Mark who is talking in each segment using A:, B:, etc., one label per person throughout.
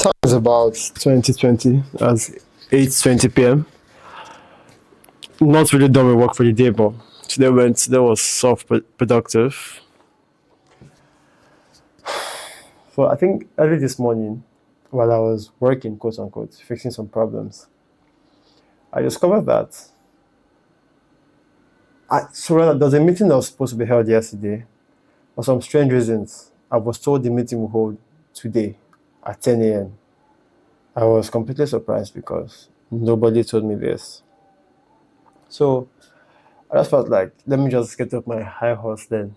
A: Time is about 2020 as 8:20 p.m. Not really done with work for the day, but today was self productive. So I think early this morning, while I was working, quote unquote, fixing some problems, I discovered that there's a meeting that was supposed to be held yesterday. For some strange reasons, I was told the meeting will hold today at 10 a.m. I was completely surprised because nobody told me this. So I just felt like, let me just get up my high horse then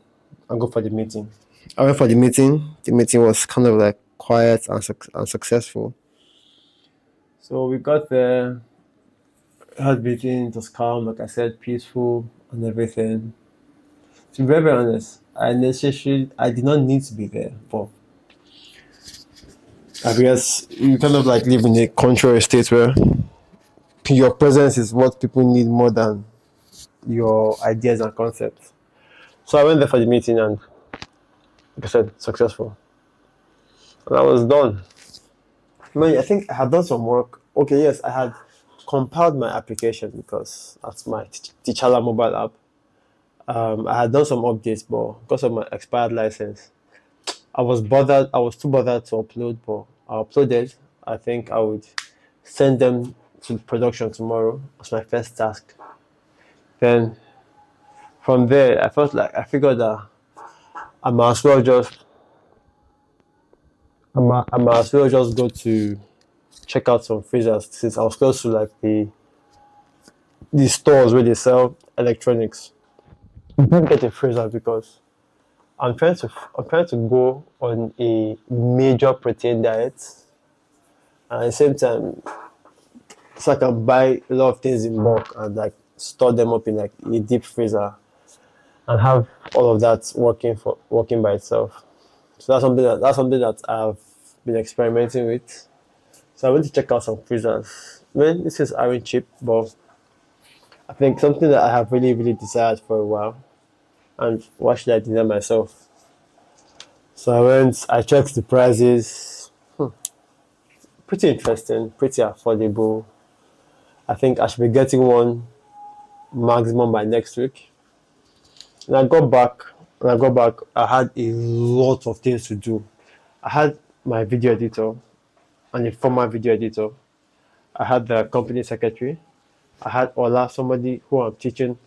A: and go for the meeting. I went for the meeting. The meeting was kind of like quiet and unsuccessful. So we got there, had meeting, it was calm, like I said, peaceful and everything. To be very, very honest, I did not need to be there, but I guess you kind of like live in a contrary state where your presence is what people need more than your ideas and concepts. So I went there for the meeting and, like I said, successful. And I was done. I think I had done some work. Okay, yes, I had compiled my application because that's my Tichala mobile app. I had done some updates, but because of my expired license, I was bothered. I was too bothered to upload, but I uploaded. I think I would send them to production tomorrow as my first task. Then from there, I figured that I might as well just I might as well just go to check out some freezers since I was close to like the stores where they sell electronics. I'm trying to get a freezer because I'm trying to go on a major protein diet, and at the same time, so I can buy a lot of things in bulk and like store them up in like a deep freezer and have all of that working by itself. So that's something that I've been experimenting with. So I went to check out some freezers. This is aren't cheap, but I think something that I have really, really desired for a while. And why should I deny myself? So I checked the prices. Pretty interesting, pretty affordable. I think I should be getting one maximum by next week. And I got back, I had a lot of things to do. I had my video editor and a former video editor. I had the company secretary. I had Ola, somebody who I'm teaching,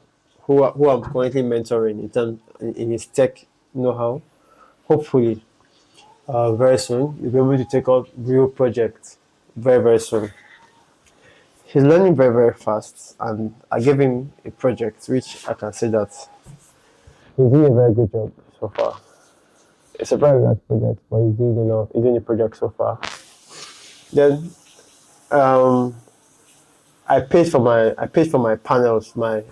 A: who I'm currently mentoring in his tech know-how. Hopefully, very soon you'll be able to take up real projects very, very soon. He's learning very, very fast, and I gave him a project which I can say that he's doing a very good job so far. It's a very large project, but he's doing a project so far. Then um, I paid for my panels, my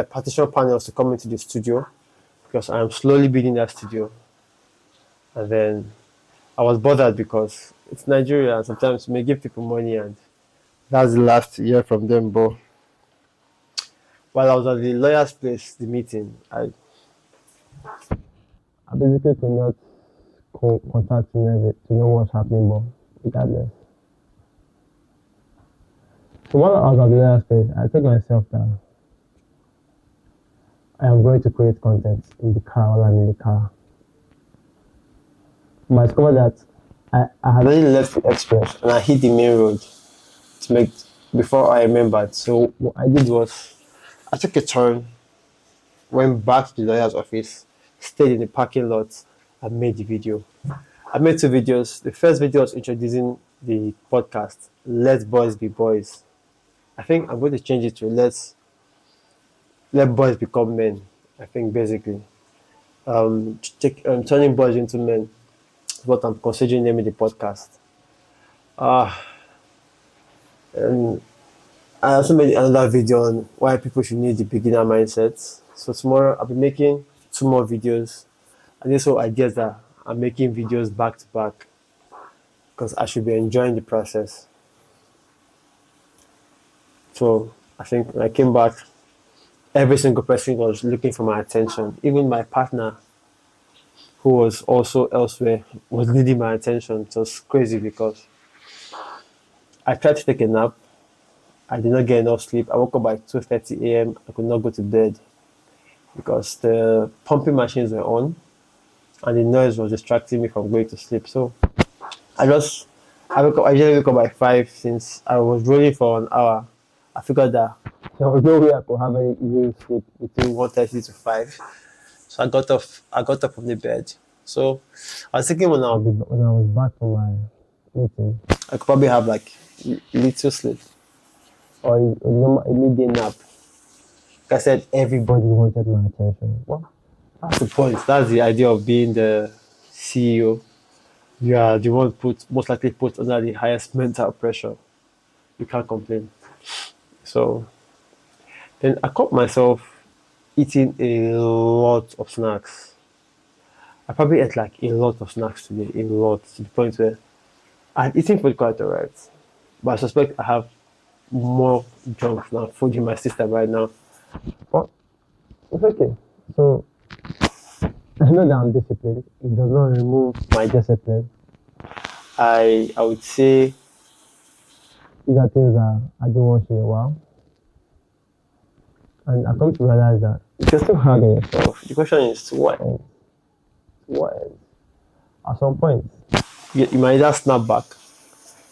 A: partition panels to come into the studio because I am slowly building that studio. And then I was bothered because it's Nigeria and sometimes you may give people money and that's the last year from them. But while I was at the lawyer's place, the meeting, I basically could not contact him to know what's happening, but regardless. So while I was at the lawyer's place, I told myself that I am going to create content in the car while I'm in the car. But I discovered that I had already left the express and I hit the main road to make before I remembered. So what I did was I took a turn, went back to the lawyer's office, stayed in the parking lot, and made the video. I made two videos. The first video was introducing the podcast, Let Boys Be Boys. I think I'm going to change it to Let Boys Become Men. I think basically, turning boys into men is what I'm considering naming the podcast. And I also made another video on why people should need the beginner mindset. So tomorrow I'll be making two more videos, and this whole idea that I'm making videos back to back because I should be enjoying the process. So I think when I came back, every single person was looking for my attention. Even my partner who was also elsewhere, was needing my attention. It was crazy because I tried to take a nap. I did not get enough sleep. I woke up by 2:30 a.m. I could not go to bed because the pumping machines were on and the noise was distracting me from going to sleep. So I just I woke up. I usually wake up by 5 since I was rolling for an hour. I figured that there was no way I could have any real sleep between 1:30 to 5. So I got up from the bed. So I was thinking when I was back from my meeting, I could probably have like little sleep or a midday nap. Like I said, everybody wanted my attention. Well, that's the point. That's the idea of being the CEO. You are the one most likely put under the highest mental pressure. You can't complain. So then I caught myself eating a lot of snacks. I probably ate like a lot of snacks today, a lot, to the point where I'm eating food quite alright. But I suspect I have more junk food in my system right now. But it's okay. So I know that I'm disciplined. It does not remove my discipline. I would say these are things that I do once in a while. And I come to realize that if you're still hard on yourself, the question is to what end? To what end? At some point, you might either snap back,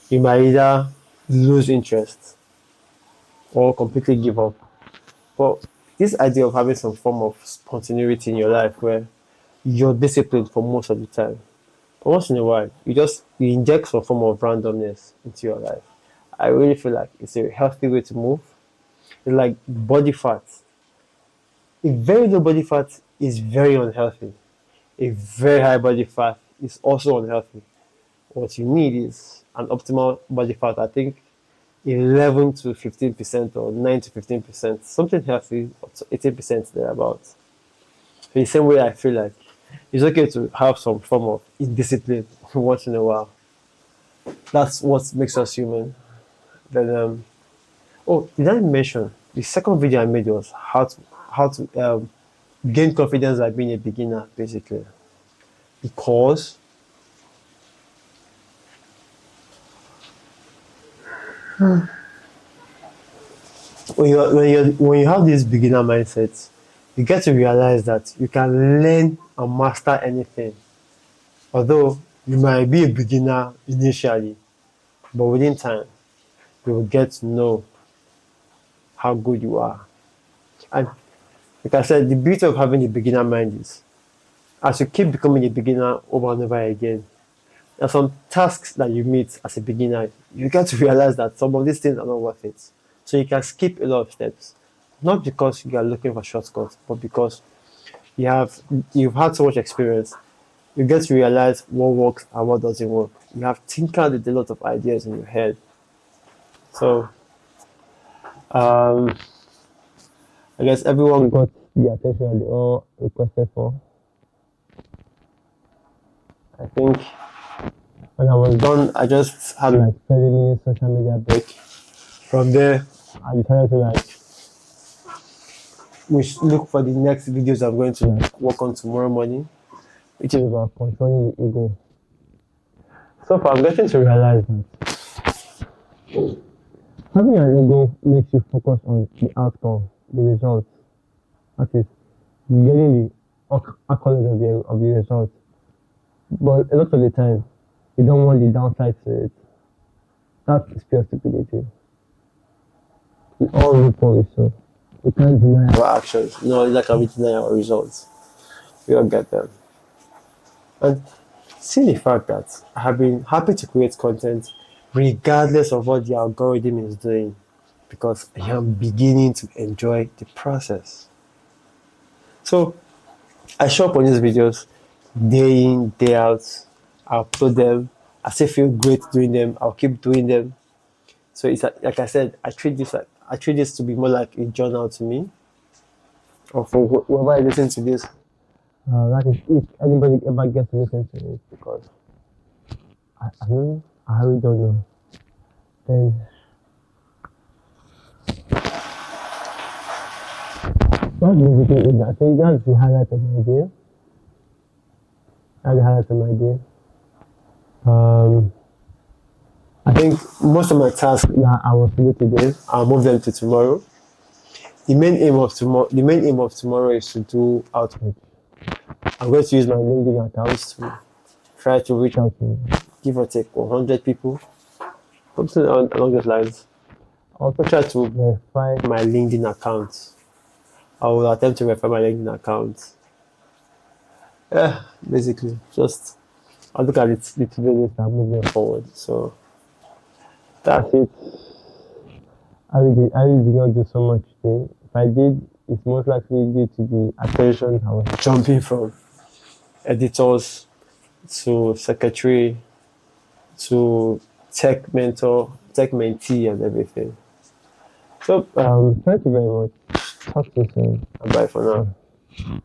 A: you might either lose interest, or completely give up. But this idea of having some form of spontaneity in your life where you're disciplined for most of the time, but once in a while, you inject some form of randomness into your life. I really feel like it's a healthy way to move. It's like body fat. A very low body fat is very unhealthy. A very high body fat is also unhealthy. What you need is an optimal body fat. I think 11 to 15% or 9 to 15%, something healthy, up to 18% thereabouts. In the same way, I feel like it's okay to have some form of indiscipline once in a while. That's what makes us human. Then, oh, did I mention the second video I made was how to gain confidence by being a beginner, basically, because when you have this beginner mindset, you get to realize that you can learn and master anything. Although you might be a beginner initially, but within time, you will get to know how good you are. And like I said, the beauty of having a beginner mind is as you keep becoming a beginner over and over again, there are some tasks that you meet as a beginner, you get to realize that some of these things are not worth it. So you can skip a lot of steps. Not because you are looking for shortcuts, but because you have you've had so much experience. You get to realize what works and what doesn't work. You have tinkered with a lot of ideas in your head. So um, I guess everyone got the attention they all requested for. I think when I was done, I just had like 30 minutes social media break. From there, I decided to like look for the next videos I'm going to like work on tomorrow morning, which is about controlling the ego. So far, I'm getting to realize that having an ego makes you focus on the outcome, the results. That is, getting the accolades of the results. But a lot of the time, you don't want the downside to it. That is pure stupidity. We all look for it, so we can't deny our actions. No, like can we deny our results? We all get them. And see the fact that I have been happy to create content regardless of what the algorithm is doing because I am beginning to enjoy the process. So I show up on these videos day in, day out. I upload them. I still feel great doing them. I'll keep doing them. So it's like I said, I treat this to be more like a journal to me, or for whoever I listen to this. That is if anybody ever gets to listen to it, because I really don't know. Then that's basically it. I think that's the highlight of my day. had the highlight of my day. I think most of my tasks that I was to do today, I'll move them to tomorrow. The main aim of tomorrow is to do outreach. I'm going to use my LinkedIn accounts to try to reach out to give or take 100 people, something along those lines. I'll also try to verify my LinkedIn account. I will attempt to verify my LinkedIn account. Yeah, basically, just I'll look at it, the to-do list and move them forward. So that's it. I really did not do so much today. If I did, it's most likely due to the attention I was jumping from editors to secretary to tech mentor, tech mentee, and everything. So, thank you very much. Talk to you soon. Bye for now.